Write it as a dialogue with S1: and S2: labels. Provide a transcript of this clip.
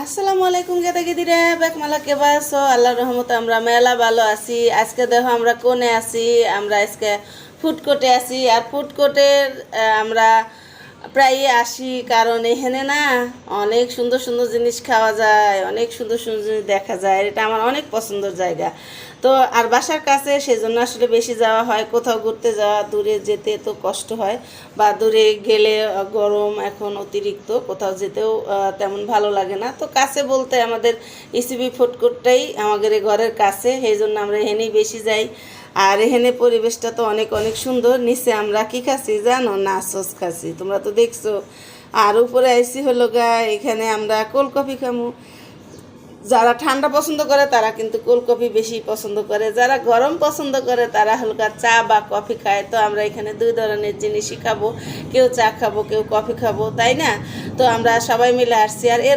S1: আসসালামু আলাইকুম গেদা গেদিরা বেকমালা কেবা আছো আল্লাহর রহমতে আমরা মেলা ভালো আছি। আজকে দেখো আমরা কোনে আছি, আমরা আজকে ফুড কোর্টে আছি। আর ফুড কোর্টের আমরা প্রায়ই আসি, কারণ এখানে না অনেক সুন্দর সুন্দর জিনিস খাওয়া যায়, অনেক সুন্দর সুন্দর জিনিস দেখা যায়। এটা আমার অনেক পছন্দের জায়গা। তো আর বাসার কাছে সেজন্য আসলে বেশি যাওয়া হয়। কোথাও ঘুরতে যাওয়া, দূরে যেতে তো কষ্ট হয়, বা দূরে গেলে গরম এখন অতিরিক্ত, কোথাও যেতেও তেমন ভালো লাগে না। তো কাছে বলতে আমাদের ইসিবি ফুড কোর্টটাই আমাদের ঘরের কাছে, সেই জন্য আমরা এখানেই বেশি যাই। আর এখানে পরিবেশটা তো অনেক অনেক সুন্দর। নিচে আমরা কি খাচ্ছি জানো? নাচস খাচ্ছি, তোমরা তো দেখছো। আর উপরে আইসি হলো গা, এখানে আমরা কোল্ড কফি খামু। যারা ঠান্ডা পছন্দ করে তারা কিন্তু কোল্ড কফি বেশি পছন্দ করে, যারা গরম পছন্দ করে তারা হালকা চা বা কফি খায়। তো আমরা এখানে দুই ধরনের জিনিসই খাবো, কেউ চা খাবো, কেউ কফি খাবো, তাই না? তো আমরা সবাই মিলে আসছি। আর এরা